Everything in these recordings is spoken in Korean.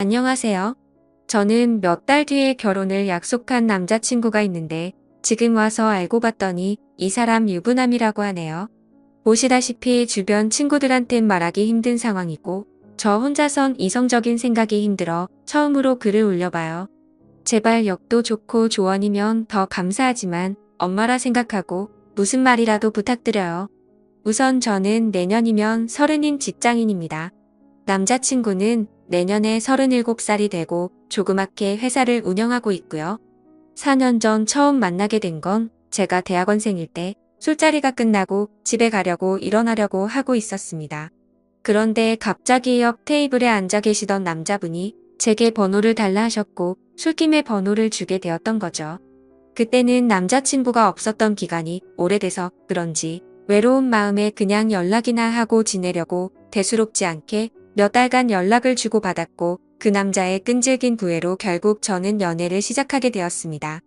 안녕하세요. 저는 몇 달 뒤에 결혼을 약속한 남자친구가 있는데 지금 와서 알고 봤더니 이 사람 유부남이라고 하네요. 보시다시피 주변 친구들한텐 말하기 힘든 상황이고 저 혼자선 이성적인 생각이 힘들어 처음으로 글을 올려봐요. 제발 역도 좋고 조언이면 더 감사하지만 엄마라 생각하고 무슨 말이라도 부탁드려요. 우선 저는 내년이면 서른인 직장인입니다. 남자친구는 내년에 37살이 되고 조그맣게 회사를 운영하고 있고요. 4년 전 처음 만나게 된 건 제가 대학원생일 때 술자리가 끝나고 집에 가려고 일어나려고 하고 있었습니다. 그런데 갑자기 옆 테이블에 앉아 계시던 남자분이 제게 번호를 달라 하셨고 술김에 번호를 주게 되었던 거죠. 그때는 남자친구가 없었던 기간이 오래돼서 그런지 외로운 마음에 그냥 연락이나 하고 지내려고 대수롭지 않게 몇 달간 연락을 주고받았고 그 남자의 끈질긴 구애로 결국 저는 연애를 시작하게 되었습니다.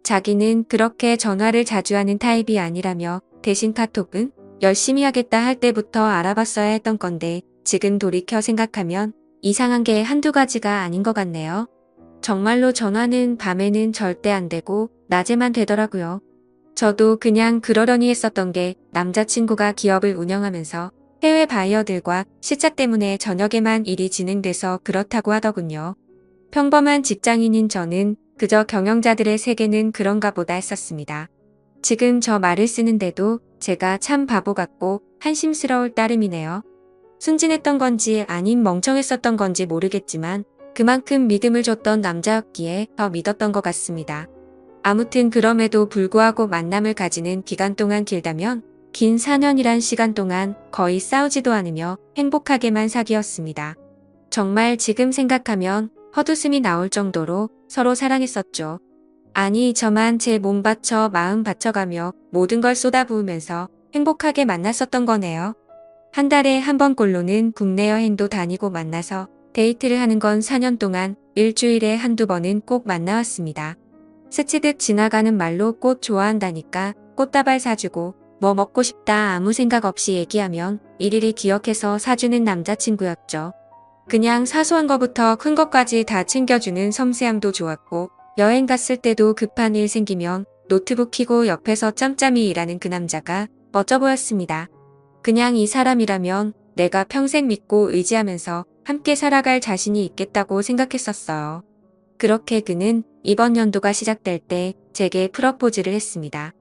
자기는 그렇게 전화를 자주 하는 타입이 아니라며 대신 카톡은 열심히 하겠다 할 때부터 알아봤어야 했던 건데 지금 돌이켜 생각하면 이상한 게 한두 가지가 아닌 것 같네요. 정말로 전화는 밤에는 절대 안 되고 낮에만 되더라고요. 저도 그냥 그러려니 했었던 게 남자친구가 기업을 운영하면서 해외 바이어들과 시차 때문에 저녁에만 일이 진행돼서 그렇다고 하더군요. 평범한 직장인인 저는 그저 경영자들의 세계는 그런가 보다 했었습니다. 지금 저 말을 쓰는데도 제가 참 바보 같고 한심스러울 따름이네요. 순진했던 건지 아님 멍청했었던 건지 모르겠지만 그만큼 믿음을 줬던 남자였기에 더 믿었던 것 같습니다. 아무튼 그럼에도 불구하고 만남을 가지는 기간 동안 길다면 긴 4년이란 시간 동안 거의 싸우지도 않으며 행복하게만 사귀었습니다. 정말 지금 생각하면 헛웃음이 나올 정도로 서로 사랑했었죠. 아니 저만 제 몸 바쳐 마음 바쳐가며 모든 걸 쏟아부으면서 행복하게 만났었던 거네요. 한 달에 한 번꼴로는 국내 여행도 다니고 만나서 데이트를 하는 건 4년 동안 일주일에 한두 번은 꼭 만나왔습니다. 스치듯 지나가는 말로 꽃 좋아한다니까 꽃다발 사주고 뭐 먹고 싶다 아무 생각 없이 얘기하면 일일이 기억해서 사주는 남자친구였죠. 그냥 사소한 거부터 큰 것까지 다 챙겨주는 섬세함도 좋았고 여행 갔을 때도 급한 일 생기면 노트북 켜고 옆에서 짬짬이 일하는 그 남자가 멋져 보였습니다. 그냥 이 사람이라면 내가 평생 믿고 의지하면서 함께 살아갈 자신이 있겠다고 생각했었어요. 그렇게 그는 이번 연도가 시작될 때 제게 프러포즈를 했습니다.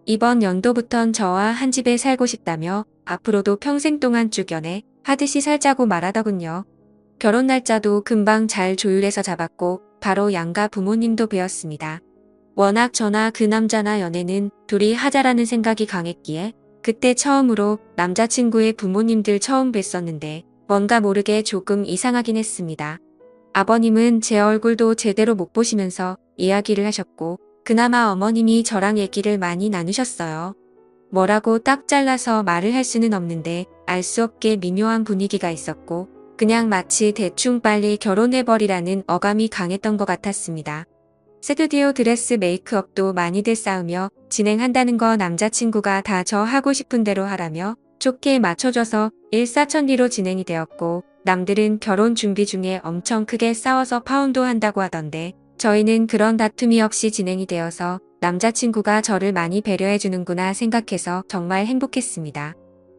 이번 연도부턴 저와 한 집에 살고 싶다며 앞으로도 평생 동안 쭉 연애 하듯이 살자고 말하더군요. 결혼 날짜도 금방 잘 조율해서 잡았고 바로 양가 부모님도 뵈었습니다. 워낙 저나 그 남자나 연애는 둘이 하자라는 생각이 강했기에 그때 처음으로 남자친구의 부모님들 처음 뵀었는데 뭔가 모르게 조금 이상하긴 했습니다. 아버님은 제 얼굴도 제대로 못 보시면서 이야기를 하셨고 그나마 어머님이 저랑 얘기를 많이 나누셨어요. 뭐라고 딱 잘라서 말을 할 수는 없는데 알 수 없게 미묘한 분위기가 있었고 그냥 마치 대충 빨리 결혼해버리라는 어감이 강했던 것 같았습니다. 스튜디오 드레스 메이크업도 많이들 싸우며 진행한다는 거 남자친구가 다 저 하고 싶은 대로 하라며 좋게 맞춰줘서 일사천리로 진행이 되었고 남들은 결혼 준비 중에 엄청 크게 싸워서 파혼도 한다고 하던데 저희는 그런 다툼이 없이 진행이 되어서 남자친구가 저를 많이 배려해주는구나 생각해서 정말 행복했습니다.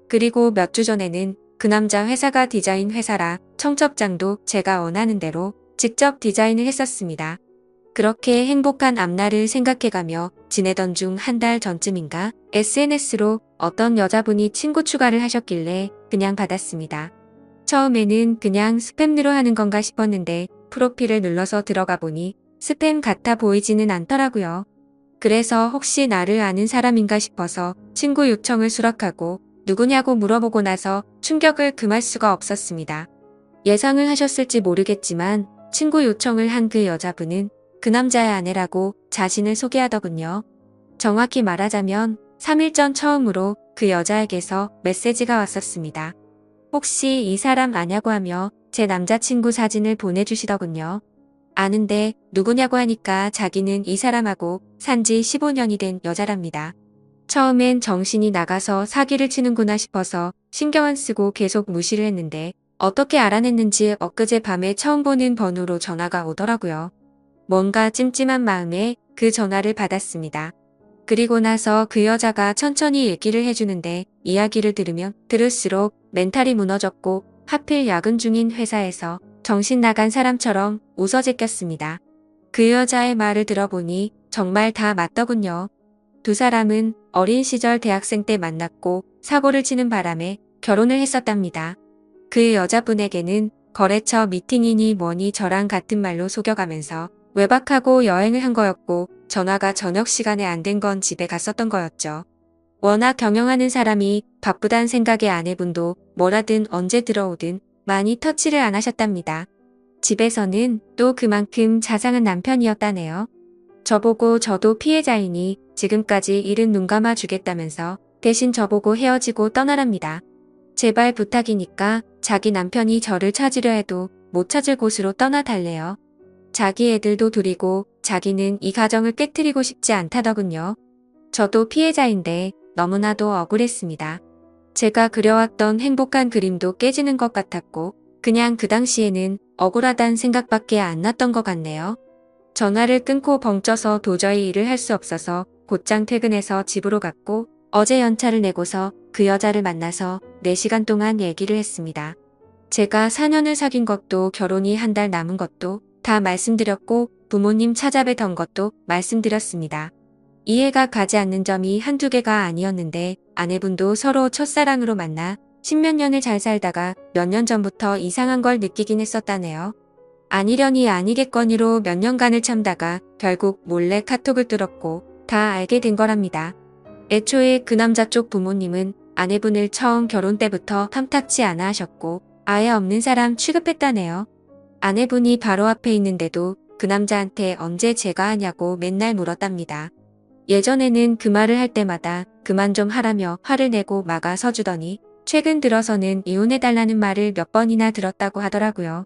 그리고 몇 주 전에는 그 남자 회사가 디자인 회사라 청첩장도 제가 원하는 대로 직접 디자인을 했었습니다. 그렇게 행복한 앞날을 생각해가며 지내던 중 한 달 전쯤인가 SNS로 어떤 여자분이 친구 추가를 하셨길래 그냥 받았습니다. 처음에는 그냥 스팸으로 하는 건가 싶었는데 프로필을 눌러서 들어가 보니 스팸 같아 보이지는 않더라고요. 그래서 혹시 나를 아는 사람인가 싶어서 친구 요청을 수락하고 누구냐고 물어보고 나서 충격을 금할 수가 없었습니다. 예상을 하셨을지 모르겠지만 친구 요청을 한 그 여자분은 그 남자의 아내라고 자신을 소개하더군요. 정확히 말하자면 3일 전 처음으로 그 여자에게서 메시지가 왔었습니다. 혹시 이 사람 아냐고 하며 제 남자친구 사진을 보내주시더군요. 아는데 누구냐고 하니까 자기는 이 사람하고 산지 15년이 된 여자랍니다. 처음엔 정신이 나가서 사기를 치는구나 싶어서 신경 안 쓰고 계속 무시를 했는데 어떻게 알아냈는지 엊그제 밤에 처음 보는 번호로 전화가 오더라고요. 뭔가 찜찜한 마음에 그 전화를 받았습니다. 그리고 나서 그 여자가 천천히 얘기를 해주는데 이야기를 들으면 들을수록 멘탈이 무너졌고 하필 야근 중인 회사에서 정신 나간 사람처럼 웃어 제꼈습니다. 그 여자의 말을 들어보니 정말 다 맞더군요. 두 사람은 어린 시절 대학생 때 만났고 사고를 치는 바람에 결혼을 했었답니다. 그 여자분에게는 거래처 미팅이니 뭐니 저랑 같은 말로 속여가면서 외박하고 여행을 한 거였고 전화가 저녁 시간에 안 된 건 집에 갔었던 거였죠. 워낙 경영하는 사람이 바쁘단 생각에 아내분도 뭐라든 언제 들어오든 많이 터치를 안 하셨답니다. 집에서는 또 그만큼 자상한 남편이었다네요. 저보고 저도 피해자이니 지금까지 일은 눈 감아 주겠다면서 대신 저보고 헤어지고 떠나랍니다. 제발 부탁이니까 자기 남편이 저를 찾으려 해도 못 찾을 곳으로 떠나달래요. 자기 애들도 둘이고 자기는 이 가정을 깨트리고 싶지 않다더군요. 저도 피해자인데 너무나도 억울했습니다. 제가 그려왔던 행복한 그림도 깨지는 것 같았고 그냥 그 당시에는 억울하단 생각밖에 안 났던 것 같네요. 전화를 끊고 벙쪄서 도저히 일을 할 수 없어서 곧장 퇴근해서 집으로 갔고 어제 연차를 내고서 그 여자를 만나서 4시간 동안 얘기를 했습니다. 제가 4년을 사귄 것도 결혼이 한 달 남은 것도 다 말씀드렸고 부모님 찾아뵈던 것도 말씀드렸습니다. 이해가 가지 않는 점이 한두 개가 아니었는데 아내분도 서로 첫사랑으로 만나 십몇 년을 잘 살다가 몇 년 전부터 이상한 걸 느끼긴 했었다네요. 아니려니 아니겠거니로 몇 년간을 참다가 결국 몰래 카톡을 뚫었고 다 알게 된 거랍니다. 애초에 그 남자 쪽 부모님은 아내분을 처음 결혼 때부터 탐탁치 않아 하셨고 아예 없는 사람 취급했다네요. 아내분이 바로 앞에 있는데도 그 남자한테 언제 제가 하냐고 맨날 물었답니다. 예전에는 그 말을 할 때마다 그만 좀 하라며 화를 내고 막아 서주더니 최근 들어서는 이혼해달라는 말을 몇 번이나 들었다고 하더라고요.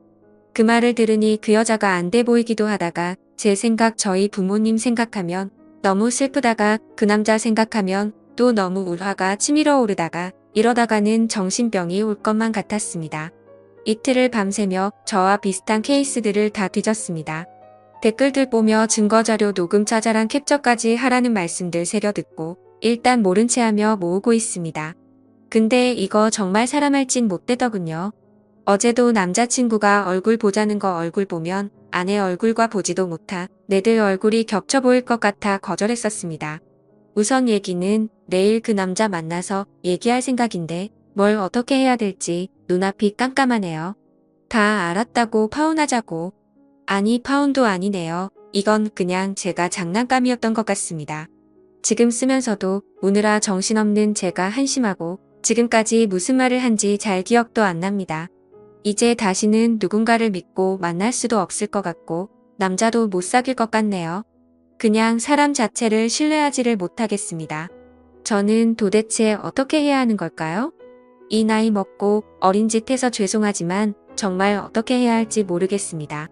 그 말을 들으니 그 여자가 안 돼 보이기도 하다가 제 생각 저희 부모님 생각하면 너무 슬프다가 그 남자 생각하면 또 너무 울화가 치밀어 오르다가 이러다가는 정신병이 올 것만 같았습니다. 이틀을 밤새며 저와 비슷한 케이스들을 다 뒤졌습니다. 댓글들 보며 증거자료 녹음 자잘한 캡처까지 하라는 말씀들 새겨 듣고 일단 모른 채 하며 모으고 있습니다. 근데 이거 정말 사람 할 짓 못 되더군요. 어제도 남자친구가 얼굴 보자는 거 얼굴 보면 아내 얼굴과 보지도 못하 내들 얼굴이 겹쳐 보일 것 같아 거절했었습니다. 우선 얘기는 내일 그 남자 만나서 얘기할 생각인데 뭘 어떻게 해야 될지 눈앞이 깜깜하네요. 다 알았다고 파혼하자고. 아니 파혼도 아니네요. 이건 그냥 제가 장난감이었던 것 같습니다. 지금 쓰면서도 우느라 정신없는 제가 한심하고 지금까지 무슨 말을 한지 잘 기억도 안 납니다. 이제 다시는 누군가를 믿고 만날 수도 없을 것 같고 남자도 못 사귈 것 같네요. 그냥 사람 자체를 신뢰하지를 못하겠습니다. 저는 도대체 어떻게 해야 하는 걸까요? 이 나이 먹고 어린 짓 해서 죄송하지만 정말 어떻게 해야 할지 모르겠습니다.